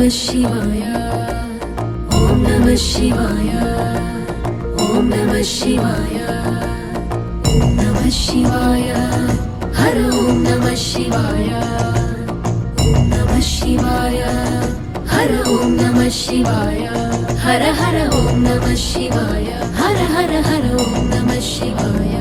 शिवाय ॐ नमः शिवाय ॐ नमः शिवाय ॐ नमः शिवाय हर ॐ नमः शिवाय ॐ नमः शिवाय हर ॐ नमः शिवाय हर हर ॐ नमः शिवाय हर हर हर ॐ नमः शिवाय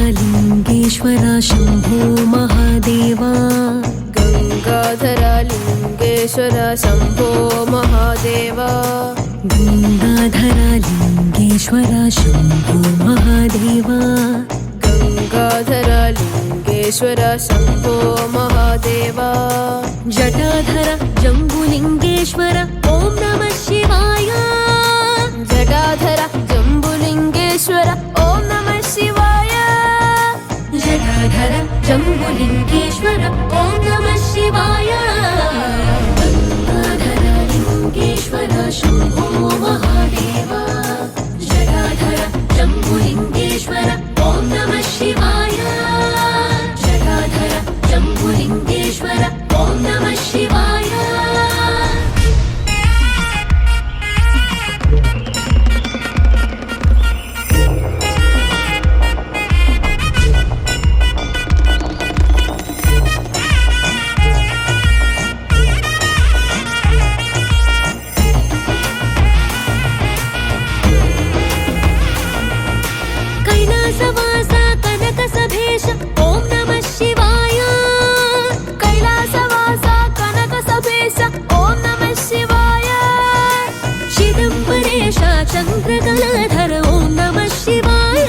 गंगाधरलिंगेश्वरा शंभो महादेवा गंगाधरलिंगेश्वरा शंभो महादेवा गंगाधरलिंगेश्वरा शंभो महादेवा गंगाधरलिंगेश्वरा शंभो महादेवा जटाधर जम्बुलिंगेश्वर ॐ नमः शिवाय जटाधर जम्बुलिंगेश्वर ॐ नमः शिवाय जटाधर जम्बुलिंगेश्वर ॐ नमः शिवाय गंगाधरलिंगेश्वर शंभो महादेवा जटाधर जम्बुलिंगेश्वर ॐ नमः शिवाय जटाधर जम्बुलिंगेश्वर ॐ नमः शिवाय कैलासवासा कनकसभेश ॐ नमः शिवाय कैलासवासा कनकसभेश ॐ नमः शिवाय चिदम्बरेश चन्द्रकलाधर ॐ नमः शिवाय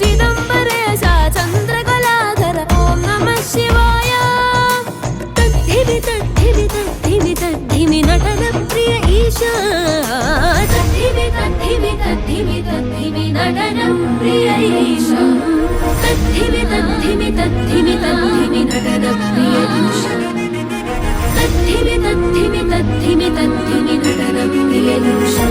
चिदम्बरेश चन्द्रकलाधर ॐ नमः शिवाय तद्धिमि तद्धिमि तद्धिमि तद्धिमि नटनप्रिय ईशा तद्धिमि तद्धिमि तद्धिमि तद्धिमि नटनप्रिय ईशा तद्धिमि तद्धिमि तद्धिमि तद्धिमि नटनप्रिय ईशा तद्धिमि तद्धिमि तद्धिमि तद्धिमि नटनप्रिय ईशा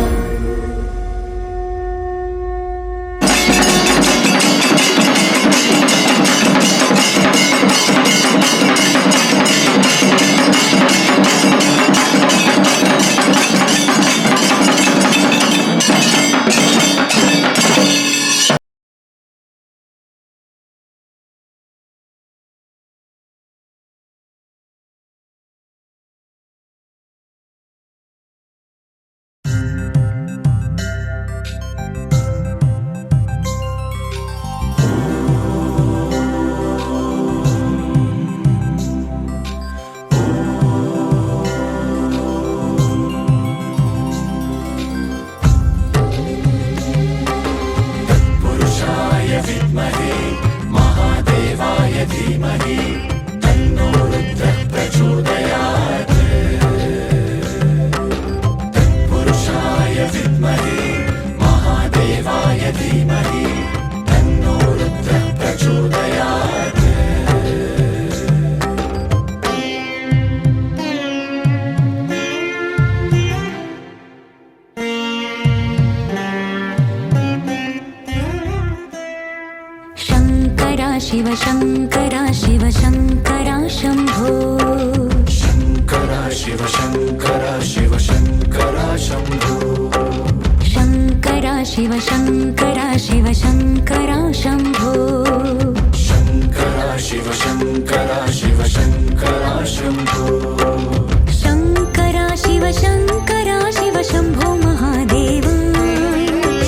शिव शंकरा शिव शंकरा शंभो शंकरा शिव शंकरा शिव शंकरा शंभो शंकरा शिव शंकरा शिव शंकरा शंभो शंकरा शिव शंकरा शिव शंकरा शंभो शंकरा शिव शंकरा शिव शंभो महादेव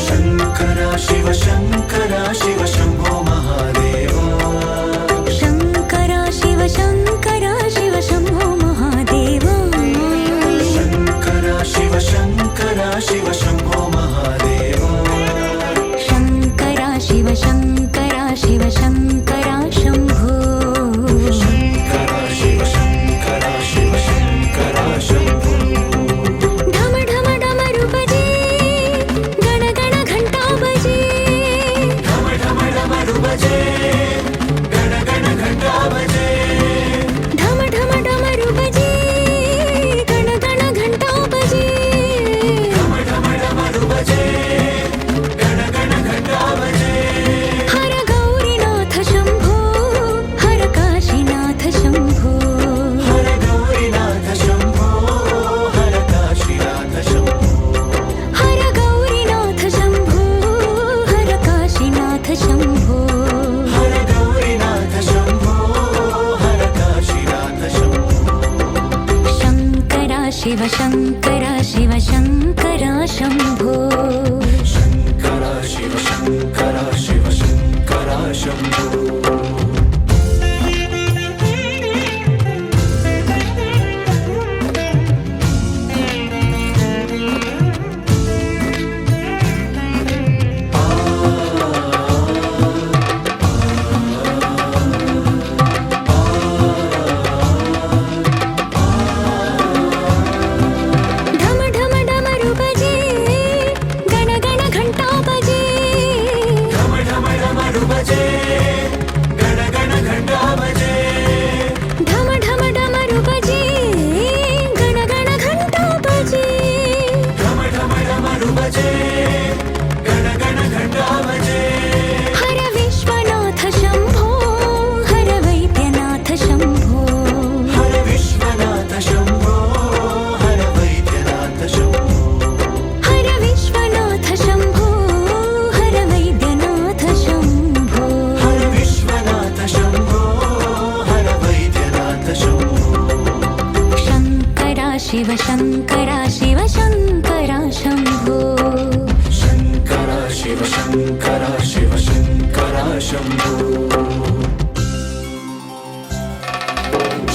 शंकरा शिव शंकरा शिव शंभो महादेव शंकरा शिव शंकरा शिव शंभो महादेव शंकरा शिव शंकरा शिव शंभो महादेव शंकरा शिव शंकरा शिव शंकरा शंभो शंकरा शिव शंकरा शिव शंकरा शंभो ढम ढम डमरू बजे गण गण घंटा बजे ढम ढम डमरू बजे गण गण घंटा बजे ढम ढम शिव शङ्कर शिव शङ्कर शम्भो शङ्कर शिव शङ्कर शिव शङ्कर शम्भो शिव शङ्कर शिव शङ्कर शम्भो शङ्कर शिव शङ्कर शिव शङ्कर शम्भो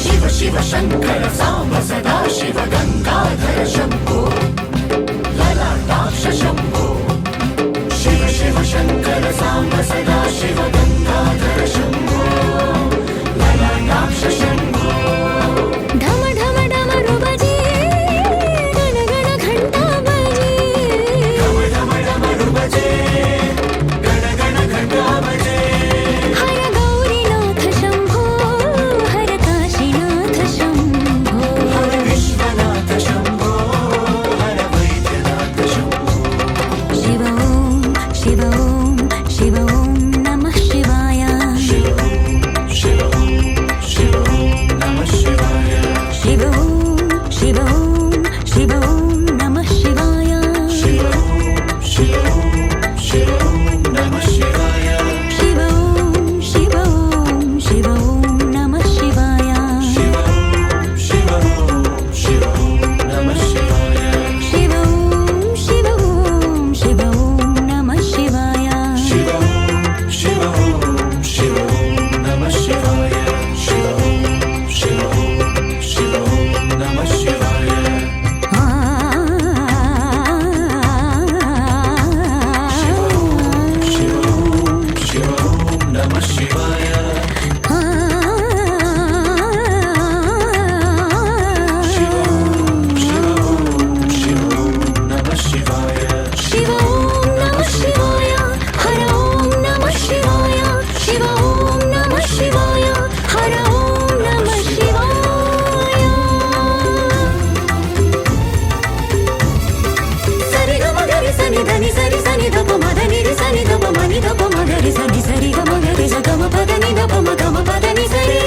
शिव शिव शङ्कर साम्ब सदा शिव गङ्गाधर शम्भो ललाटाक्ष शम्भो शिव शिव शङ्कर साम्ब सदा शिव गङ्गाधर शम्भो ललाटाक्ष शम्भो ढम ढम डमरू बजे गण गण घंटा बजे ढम ढम डमरू बजे गण गण घंटा बजे हर गौरीनाथ शम्भो हर काशीनाथ शम्भो हर विश्वनाथ शम्भो हर वैद्यनाथ शम्भो शिव ॐ शिव ॐ शिव ॐ नमः शिवाय शिव शिव शिव नमः शिवाय शिव ॐ शिव ॐ शिव ॐ नमः शिवाय शिव शिव शिव नमः शिवाय शिव ॐ शिव ॐ शिव ॐ नमः शिवाय शिव शिव शिव नमः शिवाय शिव ॐ शिव ॐ शिव ॐ नमः शिवाय शिव शिव शिव नमः शिवाय शिव शिव शिव नमः शिवाय शिव शिव नमः शिवाय शिव नमः शिवाय शिव ॐ नमः शिवाय हर ॐ नमः शिवाय शिव ॐ नमः शिवाय हर ॐ नमः शिवाय सरि ग म ग रि स नि ध नि स रि स नि ध प म ध नि रि स नि ध प म नि ध प म ग रि स नि स रि ग म ग रि स ग म प ध नि ध प म ग म प ध नि स रि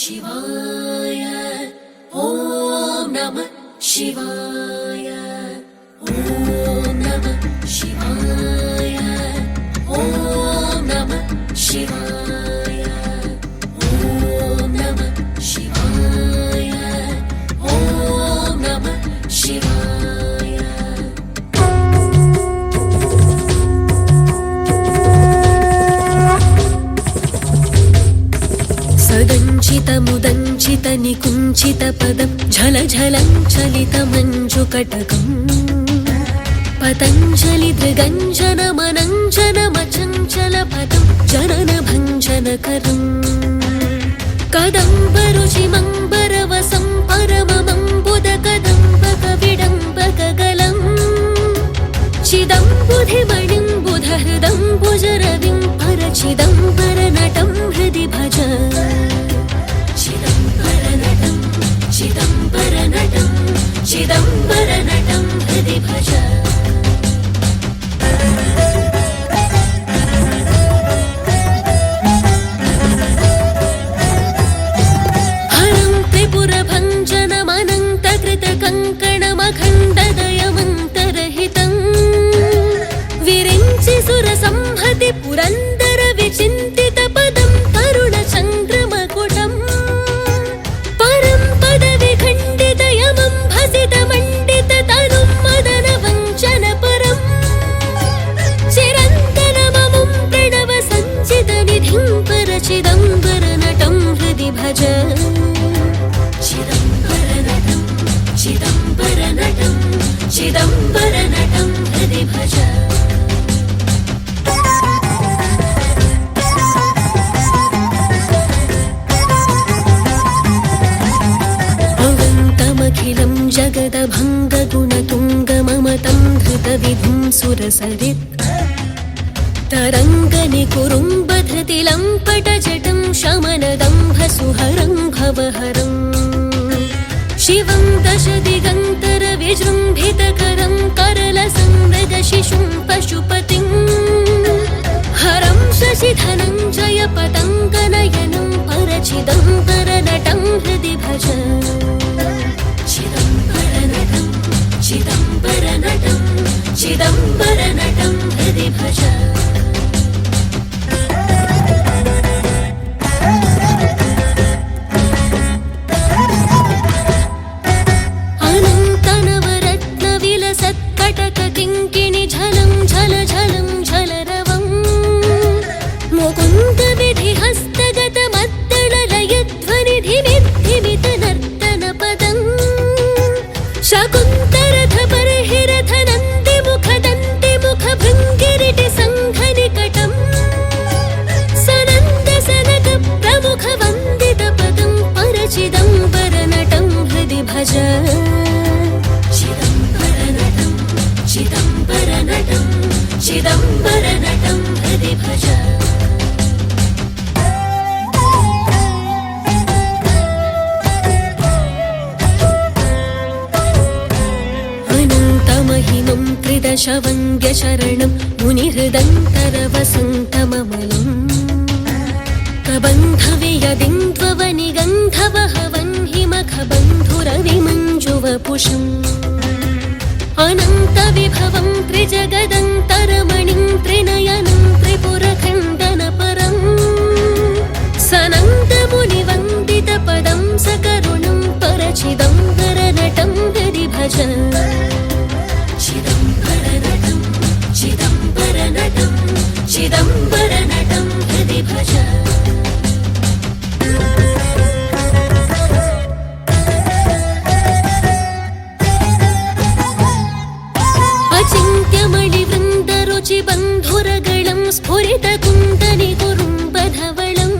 शिवाय ॐ नमः शिवाय ॐ नमः शिवाय ॐ नमः शिवाय ॐ नमः शिवाय ॐ नमः शिवाय सदञ्चितमुदञ्चित निकुञ्चित पदं झल झलं चलितमञ्जुकटकम् पतञ्जलि दृगञ्जनमनञ्जनमचञ्चल पदं जननभञ्जनकरम् कदम्बरुचिमम्बरवसं परममम्बुदकदम्बकविडम्बकगलम् चिदम्बुधिमणिं बुधहृदम्बुजरविं परचिदम्बरनटं हृदि भज चिदम्बरनटं चिदम्बरनटं चिदम्बरनटं हृदि भज कङ्कणमखण्डदयमन्तरहितम् विरिञ्चि सुरसंहति पुरन्दर विचिन्तितपदं तरुणचन्द्रमकुटम् परं पदविखण्डितयमं भसितमण्डिततनुं मदनवञ्चनपरम् चिरन्तनममुं प्रणवसञ्चितनिधिं परचिदम्बरनटं हृदि भज चिदम्बरनटं चिदम्बरनटं हृदि भज अवन्तमखिलं जगदभङ्गगुणतुङ्गममतं धृतविधुं सुरसरित् तरङ्गनिकुरुम्बधृतिलं पटजटं शमनदम्भसुहरं भवहरम् शिवं दशदिगन्तरविजृम्भितकरं करलसंमृगशिशुं पशुपतिं हरं शशिधनञ्जयपतङ्गनयनं परचिदम्बरनटं हृदि भज चिदम्बरनटं चिदम्बरनटं चिदम्बरनटं हृदि भज किङ्किणि झलं झल झलं झलरवम् मुकुन्दविधिहस्तगतमद्दललयध्वनिधिमिद्धिमितनर्तनपदम् शकुन्तरथबर्हिरथनन्दिमुखदन्तिमुखभृङ्गिरिटिसङ्घनिकटम् सनन्दसनकप्रमुखवन्दितपदं परचिदम्बरनटं हृदि भज चिदम्बरनटं चिदम्बरनटं हृदि भज अनन्तमहिमं त्रिदशवन्द्यशरणं मुनिहृदन्तरवसन्तममलम् कबन्धवियदिन्द्ववनिगन्धवहवन्हिमखबन्धुरविमञ्जुवपुषम् अनन्तविभवं त्रिजगदन्तरमणिं त्रिनयनं त्रिपुरखण्डनपरं सनन्दमुनिवन्दितपदं सकरुणं परचिदम्बरनटं हृदि भज चिदम्बरनटं चिदम्बरनटं चिदम्बरनटं हृदि भज बन्धुरगलं स्फुरितकुन्दनिकुरुम्बधवलं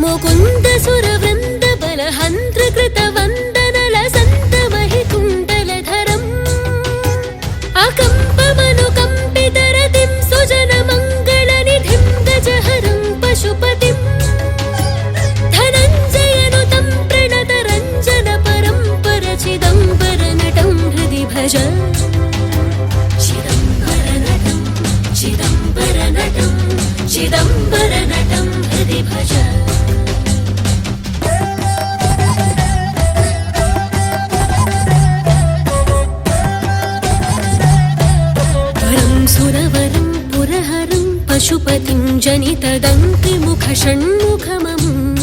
मुकुन्दसुरवृन्दबलहन्त्रकृतवन्दनलसन्तमहिकुण्डलधरम् अकम्पमनुकम्पितरतिं सुजनमङ्गलनिधिं गजहरं पशुपतिं धनञ्जयनुतं प्रणतरञ्जनपरं परचिदम्बरनटं हृदि भज चिदम्बरनटं चिदम्बरनटं हृदि भज परं सुरवरं पुरहरं पशुपतिं जनितदन्तिमुखषण्मुखममुम्